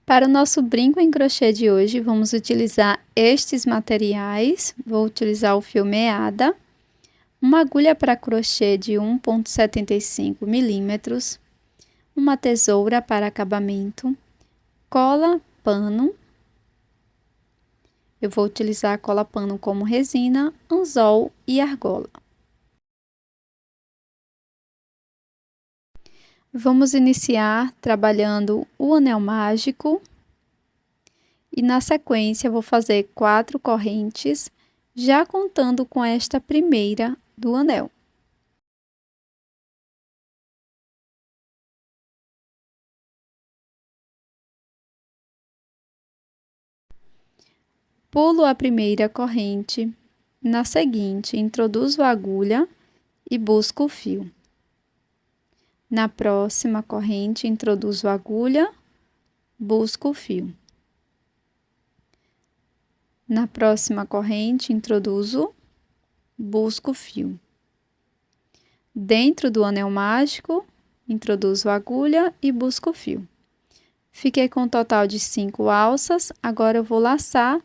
Para o nosso brinco em crochê de hoje, vamos utilizar estes materiais. Vou utilizar o fio meada, uma agulha para crochê de 1,75 milímetros, uma tesoura para acabamento, cola, pano. Eu vou utilizar a cola pano como resina, anzol e argola. Vamos iniciar trabalhando o anel mágico. E na sequência, vou fazer 4 correntes, já contando com esta primeira do anel. Pulo a primeira corrente, na seguinte, introduzo a agulha e busco o fio. Na próxima corrente, introduzo a agulha, busco o fio. Na próxima corrente, introduzo, busco o fio. Dentro do anel mágico, introduzo a agulha e busco o fio. Fiquei com um total de 5 alças, agora eu vou laçar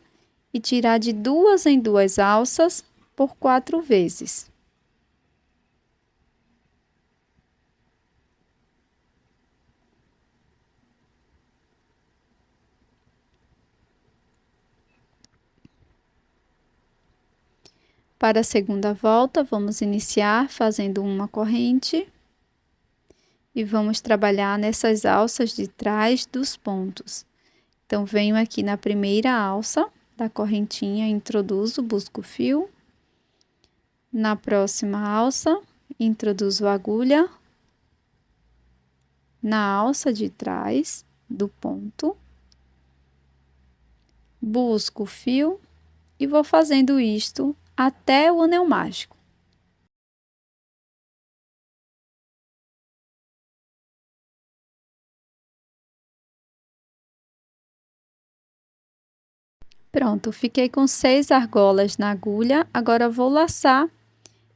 e tirar de 2 em 2 alças por 4 vezes. Para a segunda volta, vamos iniciar fazendo uma corrente e vamos trabalhar nessas alças de trás dos pontos. Então, venho aqui na primeira alça da correntinha, introduzo, busco o fio. Na próxima alça, introduzo a agulha na alça de trás do ponto, busco o fio e vou fazendo isto até o anel mágico. Pronto, fiquei com 6 argolas na agulha, agora vou laçar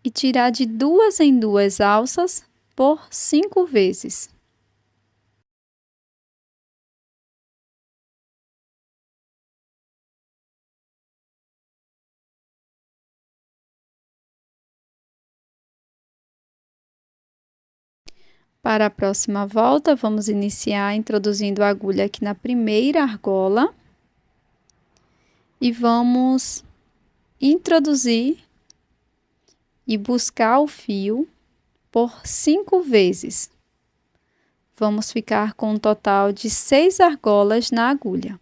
e tirar de 2 em 2 alças por 5 vezes. Para a próxima volta, vamos iniciar introduzindo a agulha aqui na primeira argola e vamos introduzir e buscar o fio por 5 vezes. Vamos ficar com um total de 6 argolas na agulha.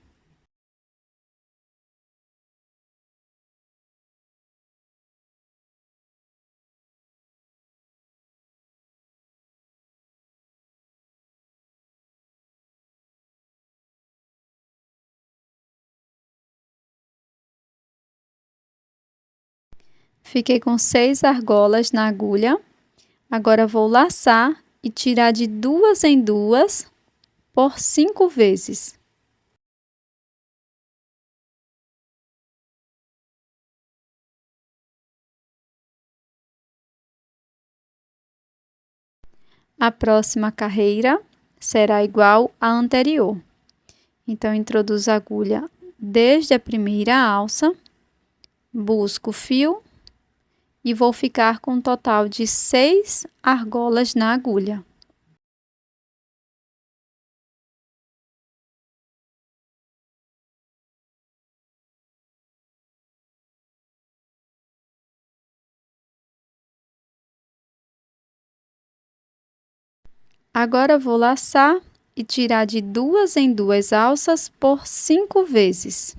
Fiquei com 6 argolas na agulha. Agora vou laçar e tirar de 2 em 2 por 5 vezes. A próxima carreira será igual à anterior. Então, introduzo a agulha desde a primeira alça, busco o fio e vou ficar com um total de 6 argolas na agulha. Agora vou laçar e tirar de 2 em 2 alças por 5 vezes.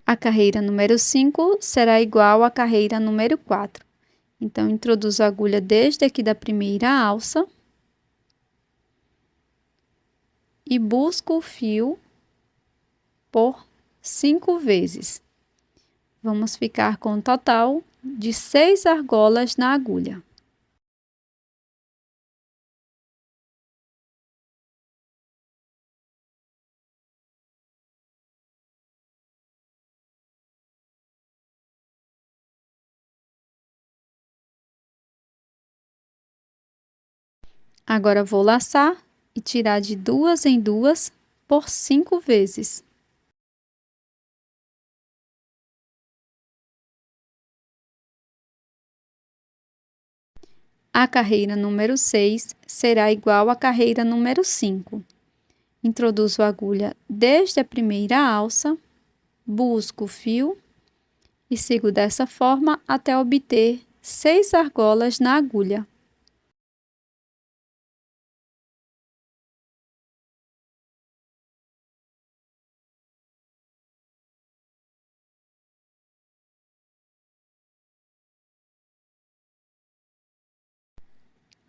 A carreira número 5 será igual à carreira número 4. Então, introduzo a agulha desde aqui da primeira alça e busco o fio por 5 vezes. Vamos ficar com um total de 6 argolas na agulha. Agora, vou laçar e tirar de 2 em 2 por 5 vezes. A carreira número 6 será igual à carreira número 5. Introduzo a agulha desde a primeira alça, busco o fio e sigo dessa forma até obter 6 argolas na agulha.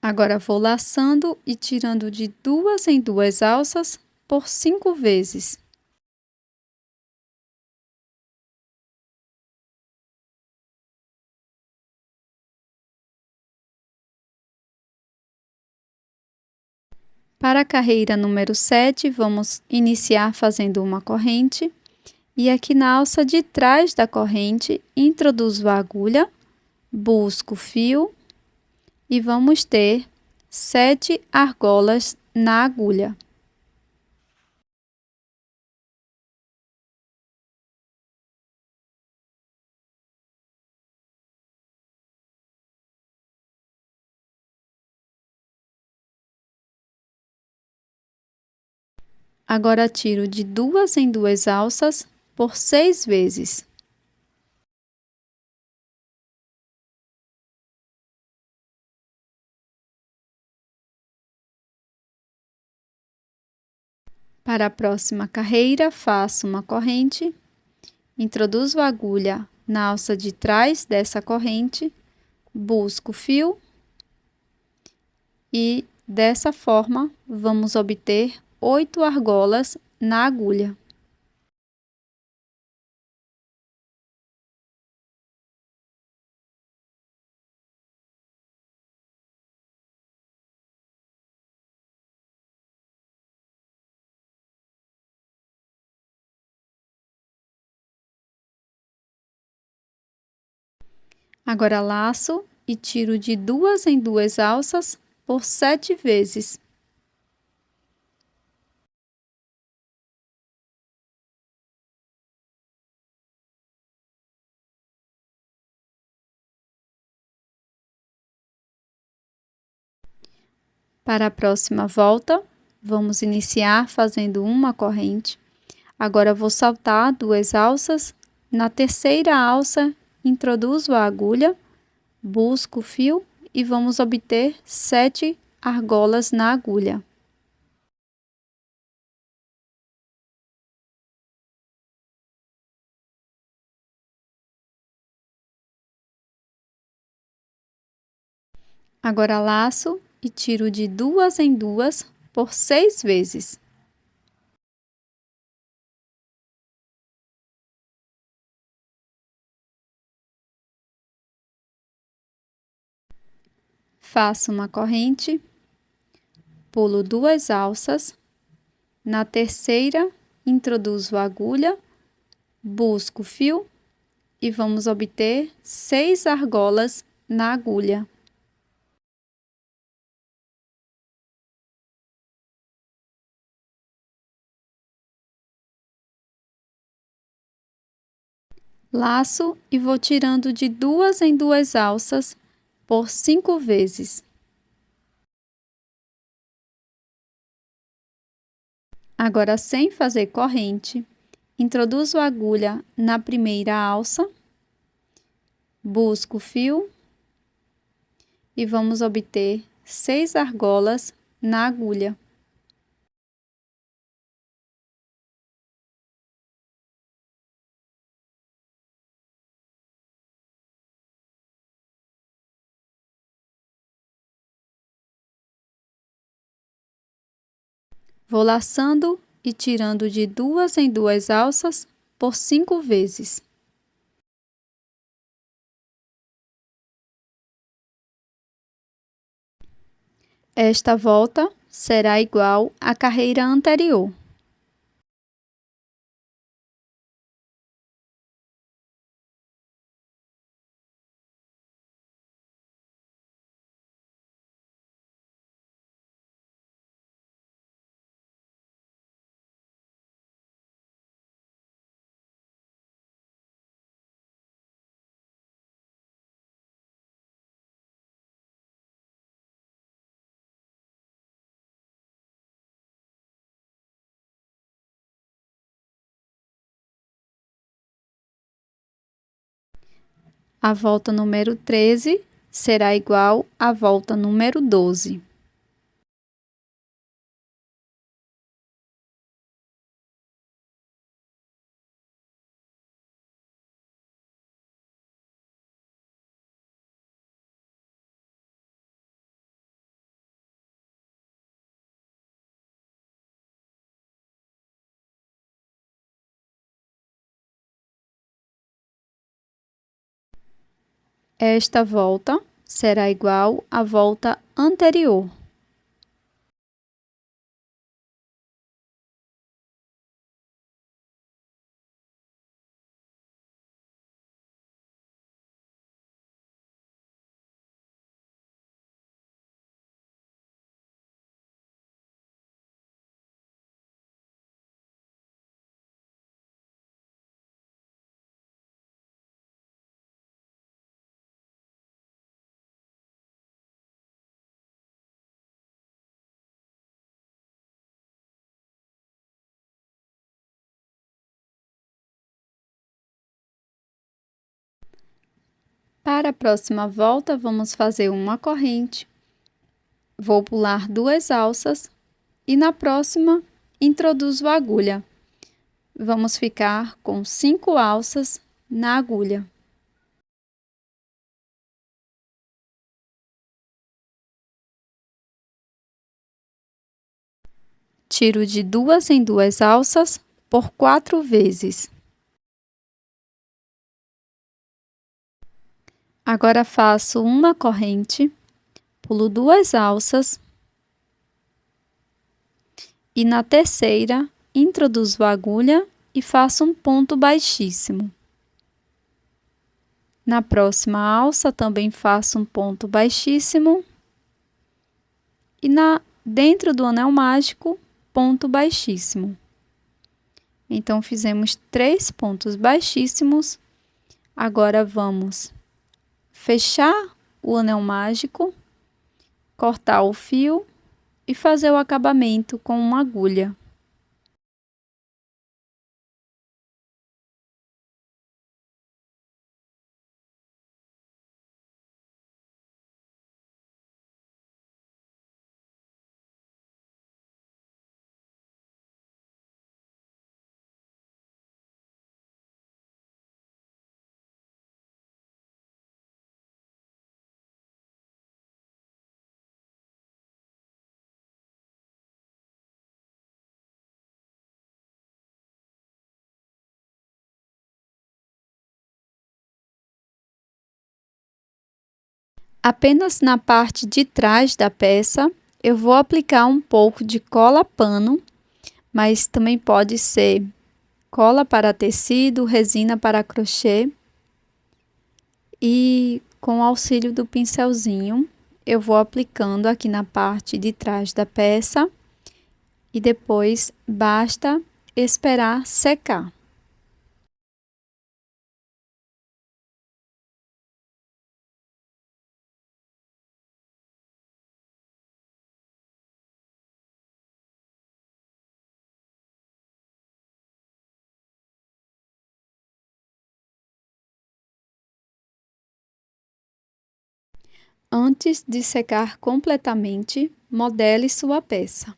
Agora, vou laçando e tirando de 2 em 2 alças por 5 vezes. Para a carreira número 7, vamos iniciar fazendo uma corrente. E aqui na alça de trás da corrente, introduzo a agulha, busco o fio e vamos ter 7 argolas na agulha. Agora, tiro de 2 em 2 alças por 6 vezes. Para a próxima carreira, faço uma corrente, introduzo a agulha na alça de trás dessa corrente, busco o fio e, dessa forma, vamos obter 8 argolas na agulha. Agora, laço e tiro de 2 em 2 alças por 7 vezes. Para a próxima volta, vamos iniciar fazendo uma corrente. Agora, vou saltar 2 alças. Na terceira alça, introduzo a agulha, busco o fio e vamos obter 7 argolas na agulha. Agora, laço e tiro de 2 em 2 por 6 vezes. Faço uma corrente, pulo 2 alças. Na terceira, introduzo a agulha, busco o fio e vamos obter 6 argolas na agulha. Laço e vou tirando de 2 em 2 alças por 5 vezes. Agora, sem fazer corrente, introduzo a agulha na primeira alça, busco o fio e vamos obter 6 argolas na agulha. Vou laçando e tirando de 2 em 2 alças por 5 vezes. Esta volta será igual à carreira anterior. A volta número 13 será igual à volta número 12. Esta volta será igual à volta anterior. Para a próxima volta, vamos fazer uma corrente. Vou pular 2 alças e na próxima introduzo a agulha. Vamos ficar com 5 alças na agulha. Tiro de 2 em 2 alças por 4 vezes. Agora faço uma corrente, pulo 2 alças e na terceira introduzo a agulha e faço um ponto baixíssimo. Na próxima alça também faço um ponto baixíssimo e dentro do anel mágico, ponto baixíssimo. Então, fizemos 3 pontos baixíssimos. Agora, vamos fechar o anel mágico, cortar o fio e fazer o acabamento com uma agulha. Apenas na parte de trás da peça, eu vou aplicar um pouco de cola pano, mas também pode ser cola para tecido, resina para crochê. E com o auxílio do pincelzinho, eu vou aplicando aqui na parte de trás da peça e depois basta esperar secar. Antes de secar completamente, modele sua peça.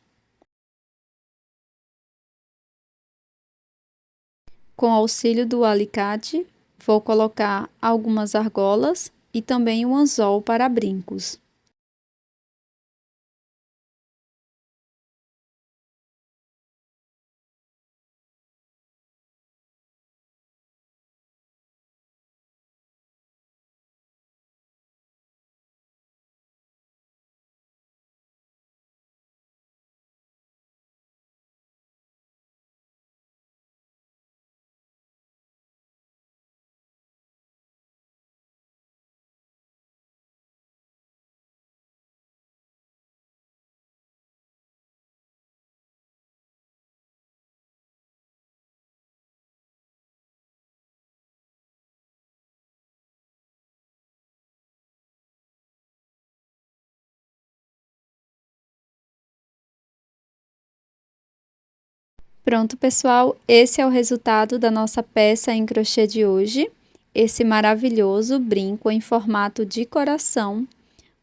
Com auxílio do alicate, vou colocar algumas argolas e também um anzol para brincos. Pronto, pessoal, esse é o resultado da nossa peça em crochê de hoje. esse maravilhoso brinco em formato de coração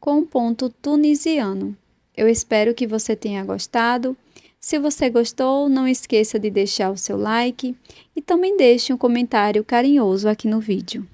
com um ponto tunisiano. Eu espero que você tenha gostado. Se você gostou, não esqueça de deixar o seu like e também deixe um comentário carinhoso aqui no vídeo.